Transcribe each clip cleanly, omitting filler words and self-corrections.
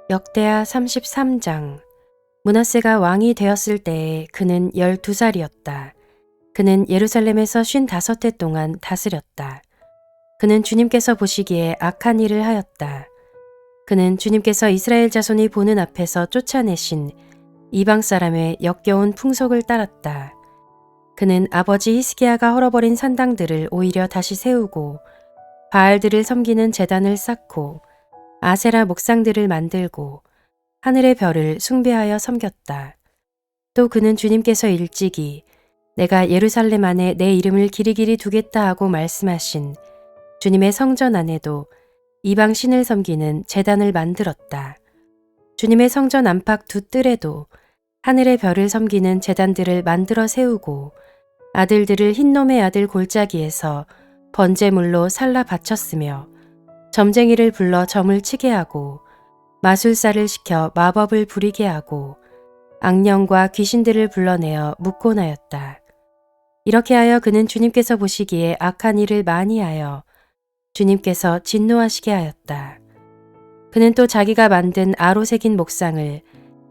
역대하 33장. 므낫세가 왕이 되었을 때에 그는 12살이었다. 그는 예루살렘에서 55해 동안 다스렸다. 그는 주님께서 보시기에 악한 일을 하였다. 그는 주님께서 이스라엘 자손이 보는 앞에서 쫓아내신 이방 사람의 역겨운 풍속을 따랐다. 그는 아버지 히스기야가 헐어버린 산당들을 오히려 다시 세우고 바알들을 섬기는 제단을 쌓고 아세라 목상들을 만들고 하늘의 별을 숭배하여 섬겼다. 또 그는 주님께서 일찍이 내가 예루살렘 안에 내 이름을 길이길이 두겠다 하고 말씀하신 주님의 성전 안에도 이방 신을 섬기는 제단을 만들었다. 주님의 성전 안팎 두 뜰에도 하늘의 별을 섬기는 제단들을 만들어 세우고 아들들을 흰놈의 아들 골짜기에서 번제물로 살라 바쳤으며 점쟁이를 불러 점을 치게 하고 마술사를 시켜 마법을 부리게 하고 악령과 귀신들을 불러내어 묶곤 하였다. 이렇게 하여 그는 주님께서 보시기에 악한 일을 많이 하여 주님께서 진노하시게 하였다. 그는 또 자기가 만든 아로 새긴 목상을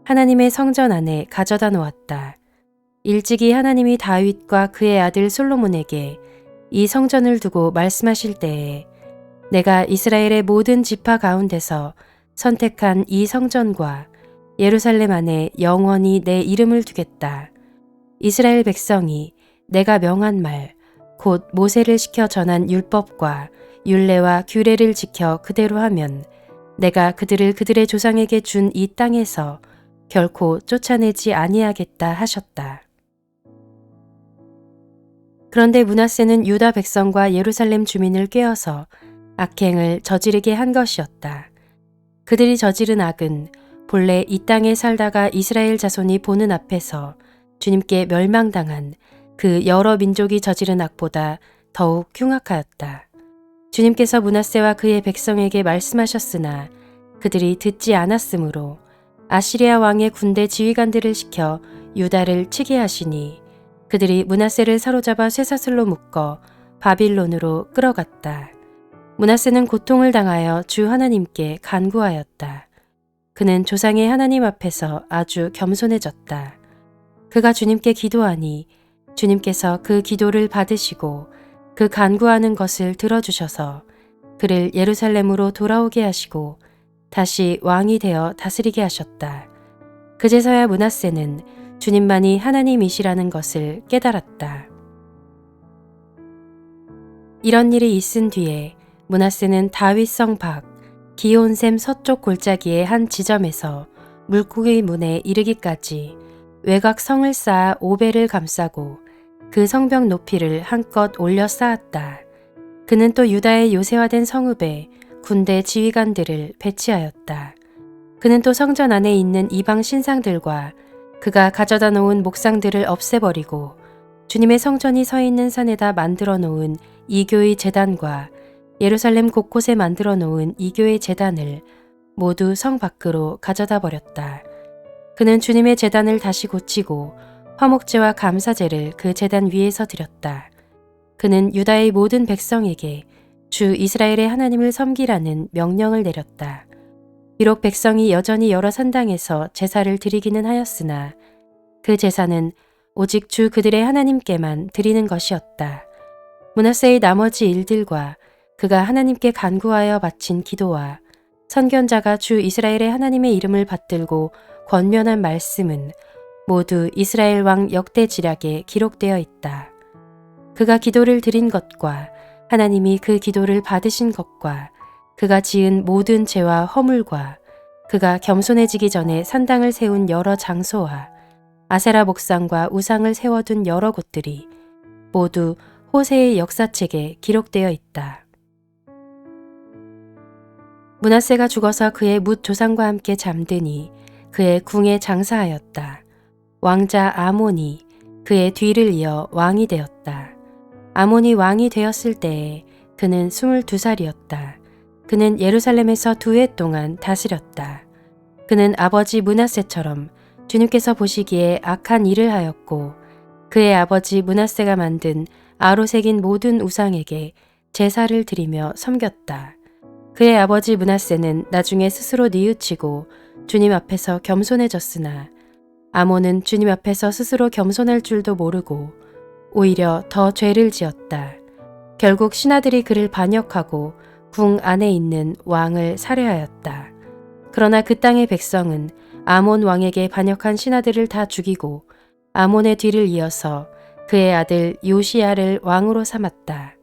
하나님의 성전 안에 가져다 놓았다. 일찍이 하나님이 다윗과 그의 아들 솔로몬에게 이 성전을 두고 말씀하실 때에 내가 이스라엘의 모든 지파 가운데서 선택한 이 성전과 예루살렘 안에 영원히 내 이름을 두겠다. 이스라엘 백성이 내가 명한 말, 곧 모세를 시켜 전한 율법과 율례와 규례를 지켜 그대로 하면 내가 그들을 그들의 조상에게 준 이 땅에서 결코 쫓아내지 아니하겠다 하셨다. 그런데 므낫세는 유다 백성과 예루살렘 주민을 꾀어서 악행을 저지르게 한 것이었다. 그들이 저지른 악은 본래 이 땅에 살다가 이스라엘 자손이 보는 앞에서 주님께 멸망당한 그 여러 민족이 저지른 악보다 더욱 흉악하였다. 주님께서 므낫세와 그의 백성에게 말씀하셨으나 그들이 듣지 않았으므로 아시리아 왕의 군대 지휘관들을 시켜 유다를 치게 하시니 그들이 므낫세를 사로잡아 쇠사슬로 묶어 바빌론으로 끌어갔다. 므낫세는 고통을 당하여 주 하나님께 간구하였다. 그는 조상의 하나님 앞에서 아주 겸손해졌다. 그가 주님께 기도하니 주님께서 그 기도를 받으시고 그 간구하는 것을 들어주셔서 그를 예루살렘으로 돌아오게 하시고 다시 왕이 되어 다스리게 하셨다. 그제서야 므낫세는 주님만이 하나님이시라는 것을 깨달았다. 이런 일이 있은 뒤에 므낫세는 다윗성 밖 기온샘 서쪽 골짜기의 한 지점에서 물고기 문에 이르기까지 외곽 성을 쌓아 5배를 감싸고 그 성벽 높이를 한껏 올려 쌓았다. 그는 또 유다의 요새화된 성읍에 군대 지휘관들을 배치하였다. 그는 또 성전 안에 있는 이방 신상들과 그가 가져다 놓은 목상들을 없애버리고 주님의 성전이 서 있는 산에다 만들어 놓은 이교의 제단과 예루살렘 곳곳에 만들어 놓은 이교의 제단을 모두 성 밖으로 가져다 버렸다. 그는 주님의 제단을 다시 고치고 화목제와 감사제를 그 제단 위에서 드렸다. 그는 유다의 모든 백성에게 주 이스라엘의 하나님을 섬기라는 명령을 내렸다. 비록 백성이 여전히 여러 산당에서 제사를 드리기는 하였으나 그 제사는 오직 주 그들의 하나님께만 드리는 것이었다. 므낫세의 나머지 일들과 그가 하나님께 간구하여 바친 기도와 선견자가 주 이스라엘의 하나님의 이름을 받들고 권면한 말씀은 모두 이스라엘 왕 역대지략에 기록되어 있다. 그가 기도를 드린 것과 하나님이 그 기도를 받으신 것과 그가 지은 모든 죄와 허물과 그가 겸손해지기 전에 산당을 세운 여러 장소와 아세라 목상과 우상을 세워둔 여러 곳들이 모두 호세의 역사책에 기록되어 있다. 므낫세가 죽어서 그의 뭇 조상과 함께 잠드니 그의 궁에 장사하였다. 왕자 아몬이 그의 뒤를 이어 왕이 되었다. 아몬이 왕이 되었을 때에 그는 22살이었다. 그는 예루살렘에서 2해 동안 다스렸다. 그는 아버지 므낫세처럼 주님께서 보시기에 악한 일을 하였고 그의 아버지 므낫세가 만든 아로 새긴 모든 우상에게 제사를 드리며 섬겼다. 그의 아버지 므낫세는 나중에 스스로 뉘우치고 주님 앞에서 겸손해졌으나 아몬은 주님 앞에서 스스로 겸손할 줄도 모르고 오히려 더 죄를 지었다. 결국 신하들이 그를 반역하고 궁 안에 있는 왕을 살해하였다. 그러나 그 땅의 백성은 아몬 왕에게 반역한 신하들을 다 죽이고 아몬의 뒤를 이어서 그의 아들 요시야를 왕으로 삼았다.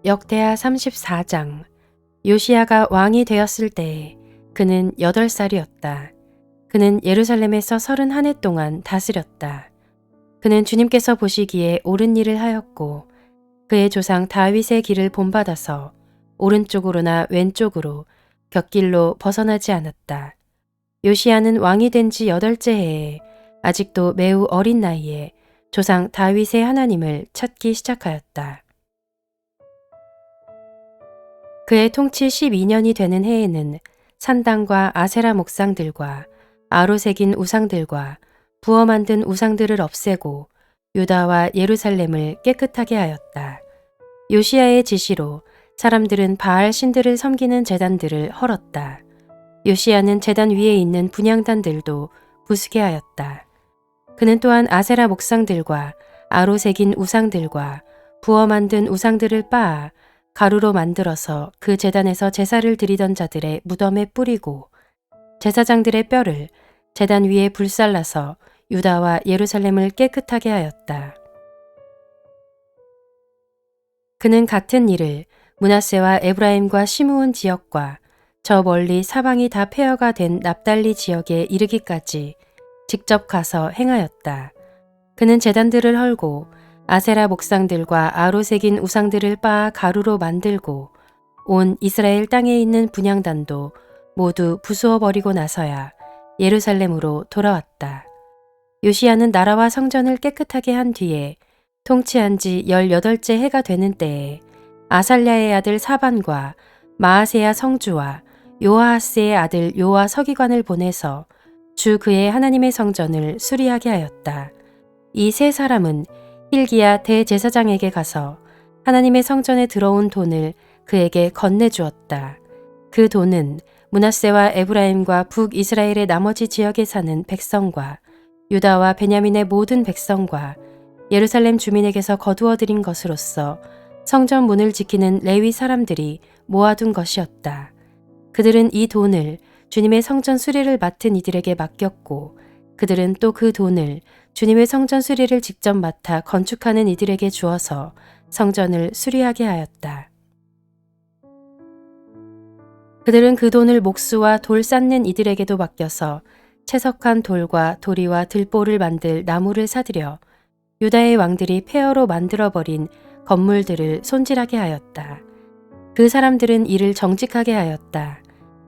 역대하 34장. 요시야가 왕이 되었을 때에 그는 8살이었다. 그는 예루살렘에서 31해 동안 다스렸다. 그는 주님께서 보시기에 옳은 일을 하였고 그의 조상 다윗의 길을 본받아서 오른쪽으로나 왼쪽으로 곁길로 벗어나지 않았다. 요시야는 왕이 된 지 8째 해에 아직도 매우 어린 나이에 조상 다윗의 하나님을 찾기 시작하였다. 그의 통치 12년이 되는 해에는 산당과 아세라 목상들과 아로 새긴 우상들과 부어 만든 우상들을 없애고 유다와 예루살렘을 깨끗하게 하였다. 요시야의 지시로 사람들은 바알 신들을 섬기는 제단들을 헐었다. 요시야는 제단 위에 있는 분향단들도 부수게 하였다. 그는 또한 아세라 목상들과 아로 새긴 우상들과 부어 만든 우상들을 빻아 가루로 만들어서 그 제단에서 제사를 드리던 자들의 무덤에 뿌리고 제사장들의 뼈를 제단 위에 불살라서 유다와 예루살렘을 깨끗하게 하였다. 그는 같은 일을 므낫세와 에브라임과 시므온 지역과 저 멀리 사방이 다 폐허가 된 납달리 지역에 이르기까지 직접 가서 행하였다. 그는 제단들을 헐고 아세라 목상들과 아로 새긴 우상들을 빻아 가루로 만들고 온 이스라엘 땅에 있는 분향단도 모두 부수어 버리고 나서야 예루살렘으로 돌아왔다. 요시야는 나라와 성전을 깨끗하게 한 뒤에 통치한 지 18째 해가 되는 때에 아살랴의 아들 사반과 마아세야 성주와 요아하스의 아들 요아 서기관을 보내서 주 그의 하나님의 성전을 수리하게 하였다. 이 세 사람은 hil기야 대제사장에게 가서 하나님의 성전에 들어온 돈을 그에게 건네주었다. 그 돈은 므낫세와 에브라임과 북이스라엘의 나머지 지역에 사는 백성과 유다와 베냐민의 모든 백성과 예루살렘 주민에게서 거두어 들인 것으로서 성전 문을 지키는 레위 사람들이 모아둔 것이었다. 그들은 이 돈을 주님의 성전 수리를 맡은 이들에게 맡겼고 그들은 또 그 돈을 주님의 성전 수리를 직접 맡아 건축하는 이들에게 주어서 성전을 수리하게 하였다. 그들은 그 돈을 목수와 돌 쌓는 이들에게도 맡겨서 채석한 돌과 도리와 들보를 만들 나무를 사들여 유다의 왕들이 폐허로 만들어버린 건물들을 손질하게 하였다. 그 사람들은 이를 정직하게 하였다.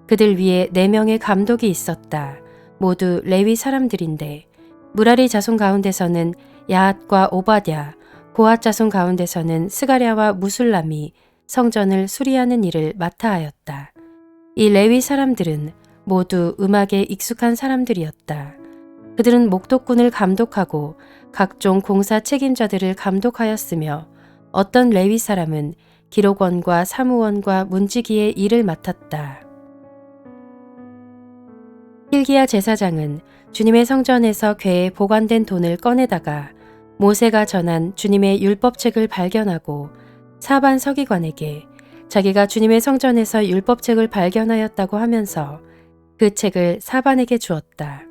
그들 위에 4명의 감독이 있었다. 모두 레위 사람들인데 무라리 자손 가운데서는 야앗과 오바댜, 고앗 자손 가운데서는 스가랴와 무술람이 성전을 수리하는 일을 맡아 하였다. 이 레위 사람들은 모두 음악에 익숙한 사람들이었다. 그들은 목독군을 감독하고 각종 공사 책임자들을 감독하였으며 어떤 레위 사람은 기록원과 사무원과 문지기의 일을 맡았다. hil기야 제사장은 주님의 성전에서 궤에 보관된 돈을 꺼내다가 모세가 전한 주님의 율법책을 발견하고 사반 서기관에게 자기가 주님의 성전에서 율법책을 발견하였다고 하면서 그 책을 사반에게 주었다.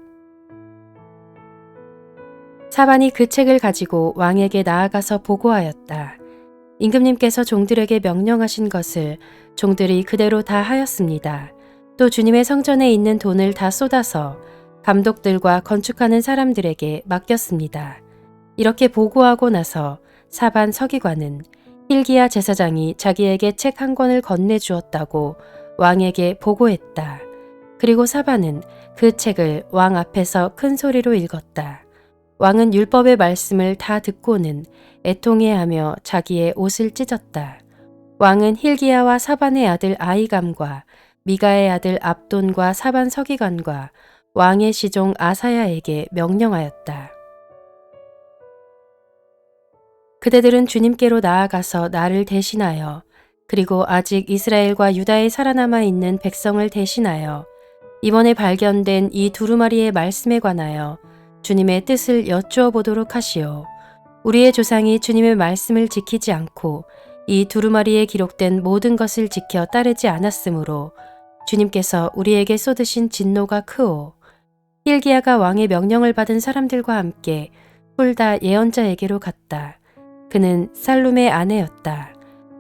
사반이 그 책을 가지고 왕에게 나아가서 보고하였다. 임금님께서 종들에게 명령하신 것을 종들이 그대로 다 하였습니다. 또 주님의 성전에 있는 돈을 다 쏟아서 감독들과 건축하는 사람들에게 맡겼습니다. 이렇게 보고하고 나서 사반 서기관은 hil기야 제사장이 자기에게 책 한 권을 건네주었다고 왕에게 보고했다. 그리고 사반은 그 책을 왕 앞에서 큰 소리로 읽었다. 왕은 율법의 말씀을 다 듣고는 애통해하며 자기의 옷을 찢었다. 왕은 hil기야와 사반의 아들 아히감과 미가의 아들 압돈과 사반 서기관과 왕의 시종 아사야에게 명령하였다. 그대들은 주님께로 나아가서 나를 대신하여 그리고 아직 이스라엘과 유다에 살아남아 있는 백성을 대신하여 이번에 발견된 이 두루마리의 말씀에 관하여 주님의 뜻을 여쭈어 보도록 하시오. 우리의 조상이 주님의 말씀을 지키지 않고 이 두루마리에 기록된 모든 것을 지켜 따르지 않았으므로 주님께서 우리에게 쏟으신 진노가 크오. hil기야가 왕의 명령을 받은 사람들과 함께 훌다 예언자에게로 갔다. 그는 살룸의 아내였다.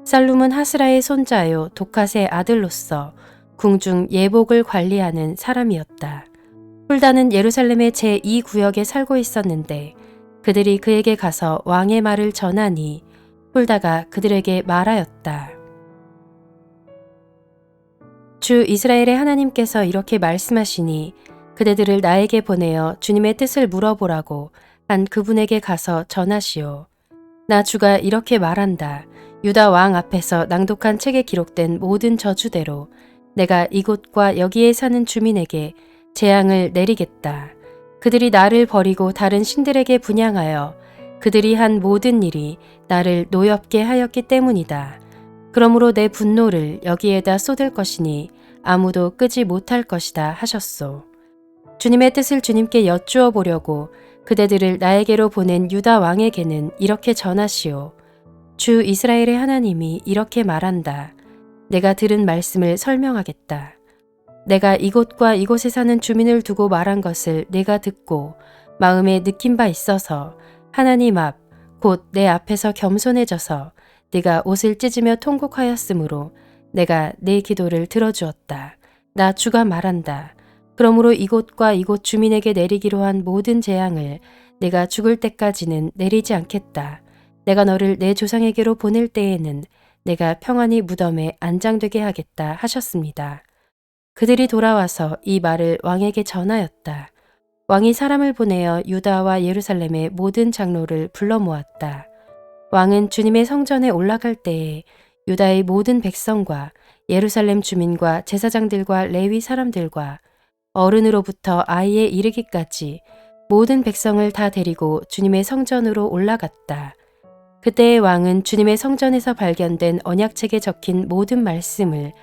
살룸은 하스라의 손자요 도캇의 아들로서 궁중 예복을 관리하는 사람이었다. 훌다는 예루살렘의 제2구역에 살고 있었는데 그들이 그에게 가서 왕의 말을 전하니 훌다가 그들에게 말하였다. 주 이스라엘의 하나님께서 이렇게 말씀하시니 그대들을 나에게 보내어 주님의 뜻을 물어보라고 한 그분에게 가서 전하시오. 나 주가 이렇게 말한다. 유다 왕 앞에서 낭독한 책에 기록된 모든 저주대로 내가 이곳과 여기에 사는 주민에게 재앙을 내리겠다. 그들이 나를 버리고 다른 신들에게 분향하여 그들이 한 모든 일이 나를 노엽게 하였기 때문이다. 그러므로 내 분노를 여기에다 쏟을 것이니 아무도 끄지 못할 것이다 하셨소. 주님의 뜻을 주님께 여쭈어 보려고 그대들을 나에게로 보낸 유다 왕에게는 이렇게 전하시오. 주 이스라엘의 하나님이 이렇게 말한다. 내가 들은 말씀을 설명하겠다. 내가 이곳과 이곳에 사는 주민을 두고 말한 것을 내가 듣고 마음에 느낀 바 있어서 하나님 앞, 곧 내 앞에서 겸손해져서 네가 옷을 찢으며 통곡하였으므로 내가 내 기도를 들어주었다. 나 주가 말한다. 그러므로 이곳과 이곳 주민에게 내리기로 한 모든 재앙을 내가 죽을 때까지는 내리지 않겠다. 내가 너를 내 조상에게로 보낼 때에는 내가 평안히 무덤에 안장되게 하겠다 하셨습니다. 그들이 돌아와서 이 말을 왕에게 전하였다. 왕이 사람을 보내어 유다와 예루살렘의 모든 장로를 불러 모았다. 왕은 주님의 성전에 올라갈 때에 유다의 모든 백성과 예루살렘 주민과 제사장들과 레위 사람들과 어른으로부터 아이에 이르기까지 모든 백성을 다 데리고 주님의 성전으로 올라갔다. 그때의 왕은 주님의 성전에서 발견된 언약책에 적힌 모든 말씀을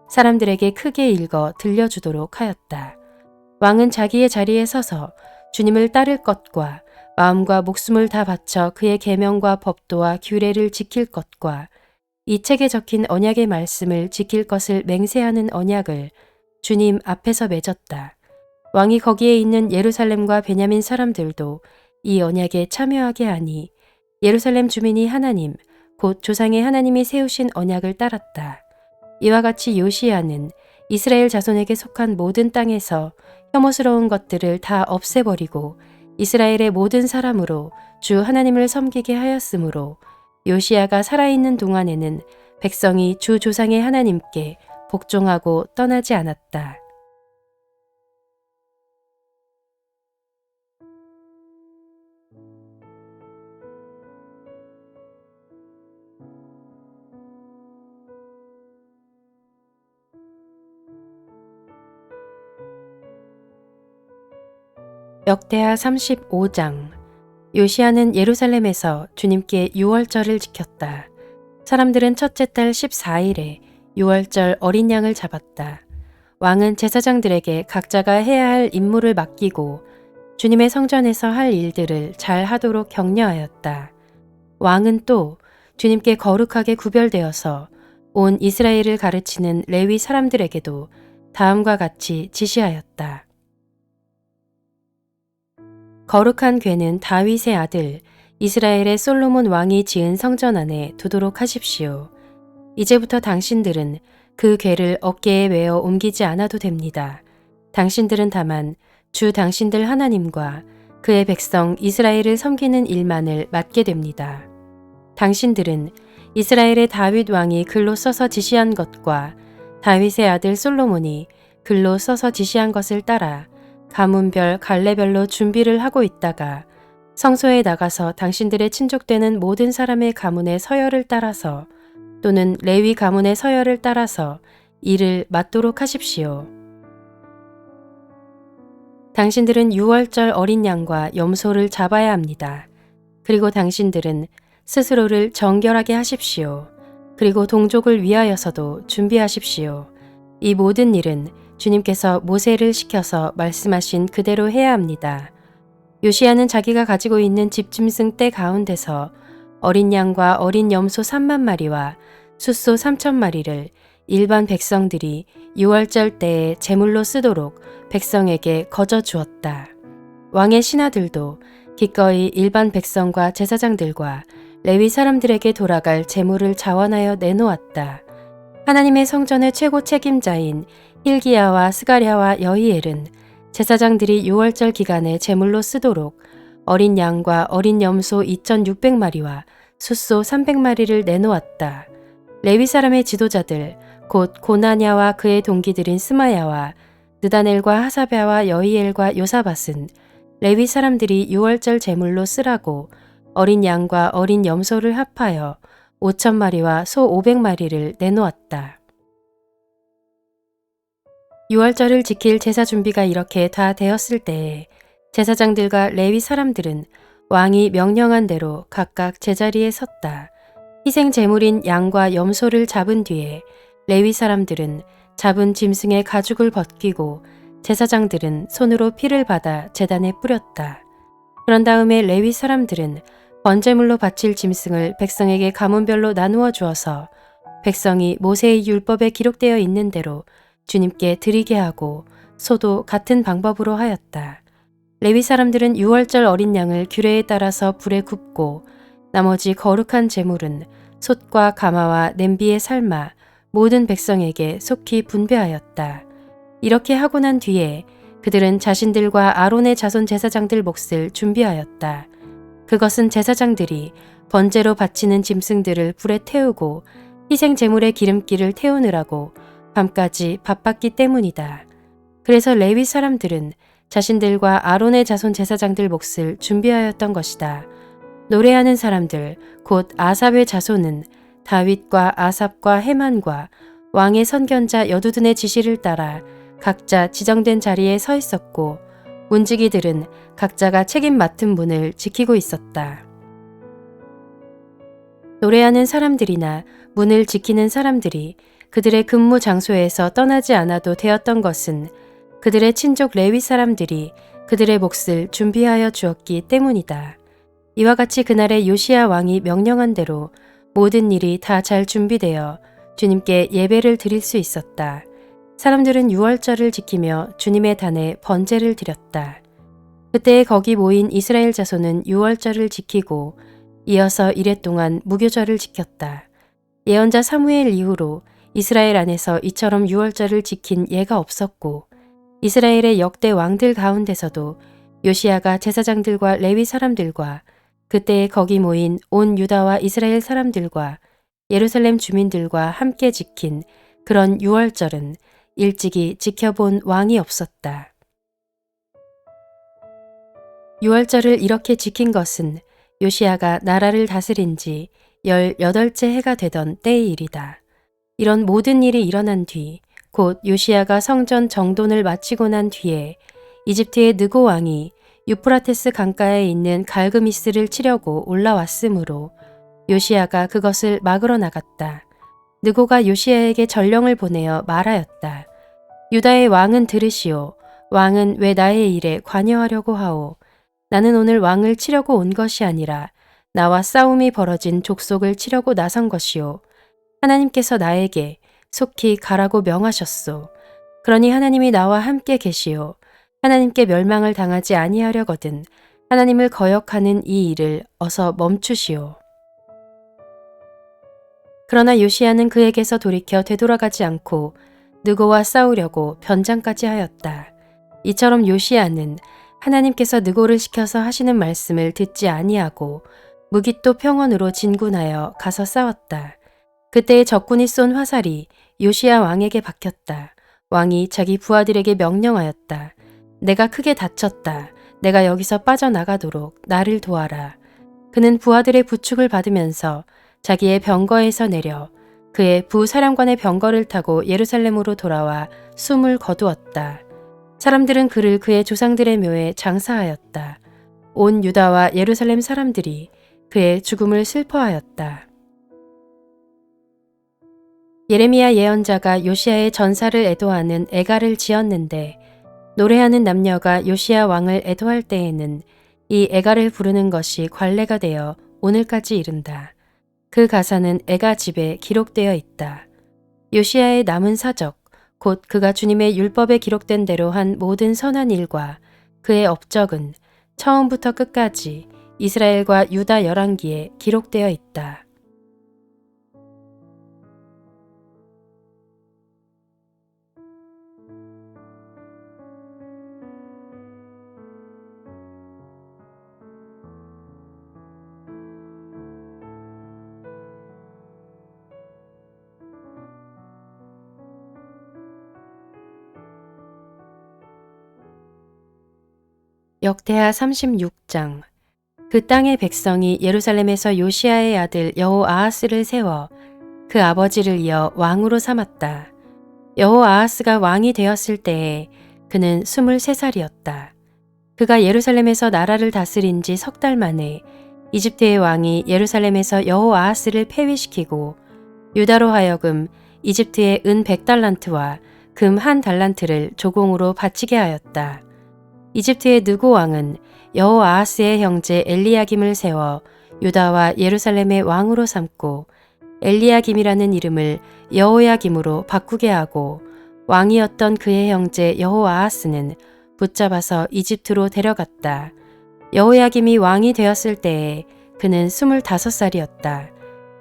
사람들에게 크게 읽어 들려주도록 하였다. 왕은 자기의 자리에 서서 주님을 따를 것과 마음과 목숨을 다 바쳐 그의 계명과 법도와 규례를 지킬 것과 이 책에 적힌 언약의 말씀을 지킬 것을 맹세하는 언약을 주님 앞에서 맺었다. 왕이 거기에 있는 예루살렘과 베냐민 사람들도 이 언약에 참여하게 하니 예루살렘 주민이 하나님, 곧 조상의 하나님이 세우신 언약을 따랐다. 이와 같이 요시야는 이스라엘 자손에게 속한 모든 땅에서 혐오스러운 것들을 다 없애버리고 이스라엘의 모든 사람으로 주 하나님을 섬기게 하였으므로 요시야가 살아있는 동안에는 백성이 주 조상의 하나님께 복종하고 떠나지 않았다. 역대하 35장. 요시야는 예루살렘에서 주님께 유월절을 지켰다. 사람들은 첫째 달 14일에 유월절 어린 양을 잡았다. 왕은 제사장들에게 각자가 해야 할 임무를 맡기고 주님의 성전에서 할 일들을 잘 하도록 격려하였다. 왕은 또 주님께 거룩하게 구별되어서 온 이스라엘을 가르치는 레위 사람들에게도 다음과 같이 지시하였다. 거룩한 궤는 다윗의 아들 이스라엘의 솔로몬 왕이 지은 성전 안에 두도록 하십시오. 이제부터 당신들은 그 궤를 어깨에 메어 옮기지 않아도 됩니다. 당신들은 다만 주 당신들 하나님과 그의 백성 이스라엘을 섬기는 일만을 맡게 됩니다. 당신들은 이스라엘의 다윗 왕이 글로 써서 지시한 것과 다윗의 아들 솔로몬이 글로 써서 지시한 것을 따라 가문별 갈래별로 준비를 하고 있다가 성소에 나가서 당신들의 친족되는 모든 사람의 가문의 서열을 따라서 또는 레위 가문의 서열을 따라서 이를 맞도록 하십시오. 당신들은 유월절 어린 양과 염소를 잡아야 합니다. 그리고 당신들은 스스로를 정결하게 하십시오. 그리고 동족을 위하여서도 준비하십시오. 이 모든 일은 주님께서 모세를 시켜서 말씀하신 그대로 해야 합니다. 요시야는 자기가 가지고 있는 집짐승 떼 가운데서 어린 양과 어린 염소 3만 마리와 숫소 3천 마리를 일반 백성들이 유월절 때에 제물로 쓰도록 백성에게 거저 주었다. 왕의 신하들도 기꺼이 일반 백성과 제사장들과 레위 사람들에게 돌아갈 제물을 자원하여 내놓았다. 하나님의 성전의 최고 책임자인 hil기야와 스가랴와 여히엘은 제사장들이 유월절 기간에 제물로 쓰도록 어린 양과 어린 염소 2,600마리와 숫소 300마리를 내놓았다. 레위 사람의 지도자들 곧 고나냐와 그의 동기들인 스마야와 느다넬과 하사랴와 여히엘과 요사밧은 레위 사람들이 유월절 제물로 쓰라고 어린 양과 어린 염소를 합하여 5,000마리와 소 500마리를 내놓았다. 유월절을 지킬 제사 준비가 이렇게 다 되었을 때에 제사장들과 레위 사람들은 왕이 명령한 대로 각각 제자리에 섰다. 희생 제물인 양과 염소를 잡은 뒤에 레위 사람들은 잡은 짐승의 가죽을 벗기고 제사장들은 손으로 피를 받아 제단에 뿌렸다. 그런 다음에 레위 사람들은 번제물로 바칠 짐승을 백성에게 가문별로 나누어 주어서 백성이 모세의 율법에 기록되어 있는 대로 주님께 드리게 하고 소도 같은 방법으로 하였다. 레위 사람들은 유월절 어린 양을 규례에 따라서 불에 굽고 나머지 거룩한 제물은 솥과 가마와 냄비에 삶아 모든 백성에게 속히 분배하였다. 이렇게 하고 난 뒤에 그들은 자신들과 아론의 자손 제사장들 몫을 준비하였다. 그것은 제사장들이 번제로 바치는 짐승들을 불에 태우고 희생 제물의 기름기를 태우느라고 밤까지 바빴기 때문이다. 그래서 레위 사람들은 자신들과 아론의 자손 제사장들 몫을 준비하였던 것이다. 노래하는 사람들 곧 아삽의 자손은 다윗과 아삽과 헤만과 왕의 선견자 여두둔의 지시를 따라 각자 지정된 자리에 서 있었고 문지기들은 각자가 책임 맡은 문을 지키고 있었다. 노래하는 사람들이나 문을 지키는 사람들이 그들의 근무 장소에서 떠나지 않아도 되었던 것은 그들의 친족 레위 사람들이 그들의 몫을 준비하여 주었기 때문이다. 이와 같이 그날의 요시야 왕이 명령한 대로 모든 일이 다 잘 준비되어 주님께 예배를 드릴 수 있었다. 사람들은 유월절을 지키며 주님의 단에 번제를 드렸다. 그때 거기 모인 이스라엘 자손은 유월절을 지키고 이어서 이래 동안 무교절을 지켰다. 예언자 사무엘 이후로 이스라엘 안에서 이처럼 유월절을 지킨 예가 없었고 이스라엘의 역대 왕들 가운데서도 요시야가 제사장들과 레위 사람들과 그때 거기 모인 온 유다와 이스라엘 사람들과 예루살렘 주민들과 함께 지킨 그런 유월절은 일찍이 지켜본 왕이 없었다. 유월절을 이렇게 지킨 것은 요시야가 나라를 다스린 지 18째 해가 되던 때의 일이다. 이런 모든 일이 일어난 뒤 곧 요시야가 성전 정돈을 마치고 난 뒤에 이집트의 느고 왕이 유프라테스 강가에 있는 갈그미스를 치려고 올라왔으므로 요시야가 그것을 막으러 나갔다. 느고가 요시야에게 전령을 보내어 말하였다. 유다의 왕은 들으시오. 왕은 왜 나의 일에 관여하려고 하오. 나는 오늘 왕을 치려고 온 것이 아니라 나와 싸움이 벌어진 족속을 치려고 나선 것이오. 하나님께서 나에게 속히 가라고 명하셨소. 그러니 하나님이 나와 함께 계시오. 하나님께 멸망을 당하지 아니하려거든 하나님을 거역하는 이 일을 어서 멈추시오. 그러나 요시야는 그에게서 돌이켜 되돌아가지 않고 느고와 싸우려고 변장까지 하였다. 이처럼 요시야는 하나님께서 느고를 시켜서 하시는 말씀을 듣지 아니하고 무깃도 평원으로 진군하여 가서 싸웠다. 그때의 적군이 쏜 화살이 요시야 왕에게 박혔다. 왕이 자기 부하들에게 명령하였다. 내가 크게 다쳤다. 내가 여기서 빠져나가도록 나를 도와라. 그는 부하들의 부축을 받으면서 자기의 병거에서 내려 그의 부사령관의 병거를 타고 예루살렘으로 돌아와 숨을 거두었다. 사람들은 그를 그의 조상들의 묘에 장사하였다. 온 유다와 예루살렘 사람들이 그의 죽음을 슬퍼하였다. 예레미야 예언자가 요시야의 전사를 애도하는 애가를 지었는데 노래하는 남녀가 요시야 왕을 애도할 때에는 이 애가를 부르는 것이 관례가 되어 오늘까지 이른다. 그 가사는 애가 집에 기록되어 있다. 요시야의 남은 사적, 곧 그가 주님의 율법에 기록된 대로 한 모든 선한 일과 그의 업적은 처음부터 끝까지 이스라엘과 유다 열왕기에 기록되어 있다. 역대하 36장. 그 땅의 백성이 예루살렘에서 요시야의 아들 여호아하스를 세워 그 아버지를 이어 왕으로 삼았다. 여호아하스가 왕이 되었을 때에 그는 23살이었다. 그가 예루살렘에서 나라를 다스린 지 석 달 만에 이집트의 왕이 예루살렘에서 여호아하스를 폐위시키고 유다로 하여금 이집트의 은 100달란트와 금 1달란트를 조공으로 바치게 하였다. 이집트의 느고 왕은 여호아하스의 형제 엘리야김을 세워 유다와 예루살렘의 왕으로 삼고 엘리야김이라는 이름을 여호야김으로 바꾸게 하고 왕이었던 그의 형제 여호아하스는 붙잡아서 이집트로 데려갔다. 여호야김이 왕이 되었을 때에 그는 25살이었다.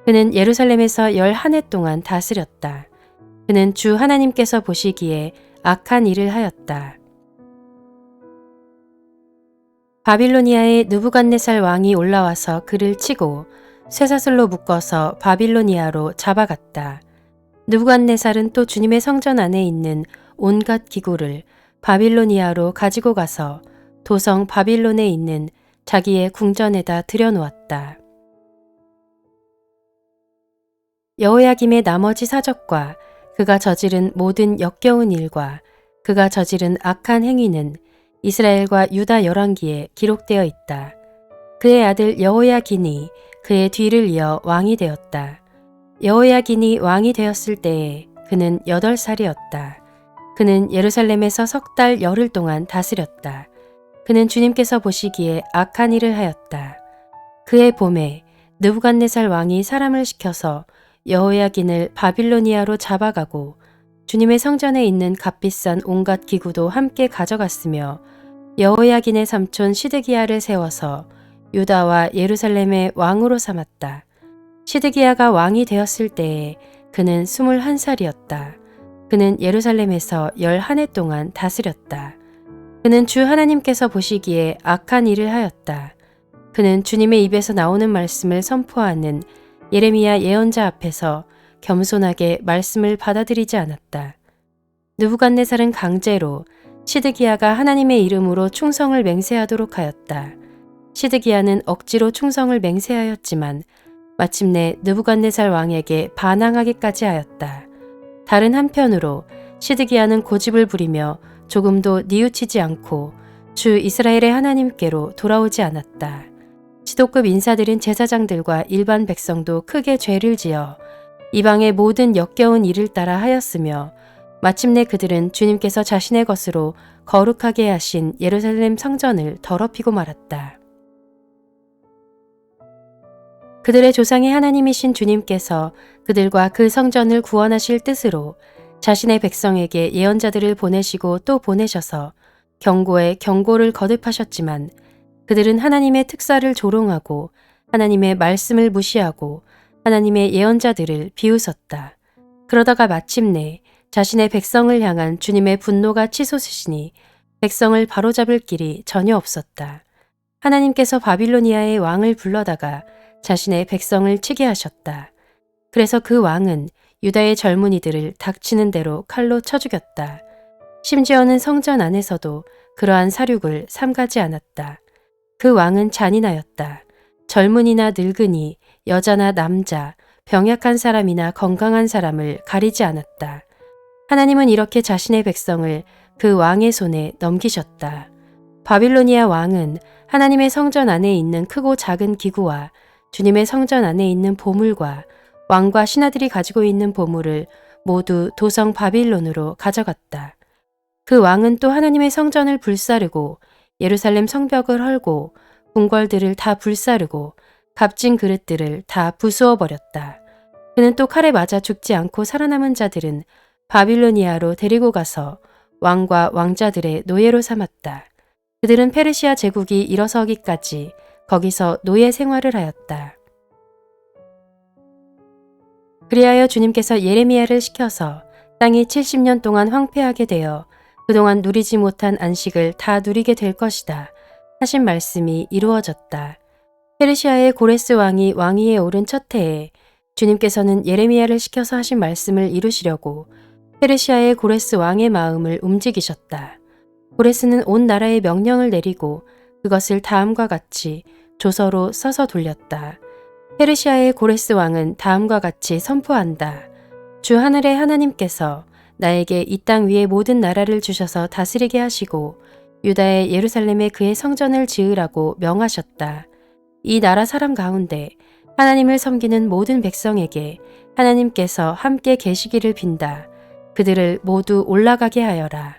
그는 예루살렘에서 11해 동안 다스렸다. 그는 주 하나님께서 보시기에 악한 일을 하였다. 바빌로니아의 느부갓네살 왕이 올라와서 그를 치고 쇠사슬로 묶어서 바빌로니아로 잡아갔다. 느부갓네살은 또 주님의 성전 안에 있는 온갖 기구를 바빌로니아로 가지고 가서 도성 바빌론에 있는 자기의 궁전에다 들여놓았다. 여호야김의 나머지 사적과 그가 저지른 모든 역겨운 일과 그가 저지른 악한 행위는 이스라엘과 유다 열왕기에 기록되어 있다. 그의 아들 여호야긴이 그의 뒤를 이어 왕이 되었다. 여호야긴이 왕이 되었을 때에 그는 8살이었다. 그는 예루살렘에서 석 달 열흘 동안 다스렸다. 그는 주님께서 보시기에 악한 일을 하였다. 그의 봄에 느부갓네살 왕이 사람을 시켜서 여호야긴을 바빌로니아로 잡아가고 주님의 성전에 있는 값비싼 온갖 기구도 함께 가져갔으며 여호야긴의 삼촌 시드기야를 세워서 유다와 예루살렘의 왕으로 삼았다. 시드기야가 왕이 되었을 때에 그는 21살이었다. 그는 예루살렘에서 11해 동안 다스렸다. 그는 주 하나님께서 보시기에 악한 일을 하였다. 그는 주님의 입에서 나오는 말씀을 선포하는 예레미야 예언자 앞에서 겸손하게 말씀을 받아들이지 않았다. 느부갓네살은 강제로 시드기야가 하나님의 이름으로 충성을 맹세하도록 하였다. 시드기야는 억지로 충성을 맹세하였지만 마침내 느부갓네살 왕에게 반항하기까지 하였다. 다른 한편으로 시드기야는 고집을 부리며 조금도 뉘우치지 않고 주 이스라엘의 하나님께로 돌아오지 않았다. 지도급 인사들인 제사장들과 일반 백성도 크게 죄를 지어 이방의 모든 역겨운 일을 따라 하였으며 마침내 그들은 주님께서 자신의 것으로 거룩하게 하신 예루살렘 성전을 더럽히고 말았다. 그들의 조상의 하나님이신 주님께서 그들과 그 성전을 구원하실 뜻으로 자신의 백성에게 예언자들을 보내시고 또 보내셔서 경고에 경고를 거듭하셨지만 그들은 하나님의 특사를 조롱하고 하나님의 말씀을 무시하고 하나님의 예언자들을 비웃었다. 그러다가 마침내 자신의 백성을 향한 주님의 분노가 치솟으시니 백성을 바로잡을 길이 전혀 없었다. 하나님께서 바빌로니아의 왕을 불러다가 자신의 백성을 치게 하셨다. 그래서 그 왕은 유다의 젊은이들을 닥치는 대로 칼로 쳐 죽였다. 심지어는 성전 안에서도 그러한 사륙을 삼가지 않았다. 그 왕은 잔인하였다. 젊은이나 늙은이, 여자나 남자, 병약한 사람이나 건강한 사람을 가리지 않았다. 하나님은 이렇게 자신의 백성을 그 왕의 손에 넘기셨다. 바빌로니아 왕은 하나님의 성전 안에 있는 크고 작은 기구와 주님의 성전 안에 있는 보물과 왕과 신하들이 가지고 있는 보물을 모두 도성 바빌론으로 가져갔다. 그 왕은 또 하나님의 성전을 불사르고 예루살렘 성벽을 헐고 궁궐들을 다 불사르고 값진 그릇들을 다 부수어 버렸다. 그는 또 칼에 맞아 죽지 않고 살아남은 자들은 바빌로니아로 데리고 가서 왕과 왕자들의 노예로 삼았다. 그들은 페르시아 제국이 일어서기까지 거기서 노예 생활을 하였다. 그리하여 주님께서 예레미야를 시켜서 땅이 70년 동안 황폐하게 되어 그동안 누리지 못한 안식을 다 누리게 될 것이다 하신 말씀이 이루어졌다. 페르시아의 고레스 왕이 왕위에 오른 첫 해에 주님께서는 예레미야를 시켜서 하신 말씀을 이루시려고 페르시아의 고레스 왕의 마음을 움직이셨다. 고레스는 온 나라에 명령을 내리고 그것을 다음과 같이 조서로 써서 돌렸다. 페르시아의 고레스 왕은 다음과 같이 선포한다. 주 하늘의 하나님께서 나에게 이 땅 위의 모든 나라를 주셔서 다스리게 하시고 유다의 예루살렘에 그의 성전을 지으라고 명하셨다. 이 나라 사람 가운데 하나님을 섬기는 모든 백성에게 하나님께서 함께 계시기를 빈다. 그들을 모두 올라가게 하여라.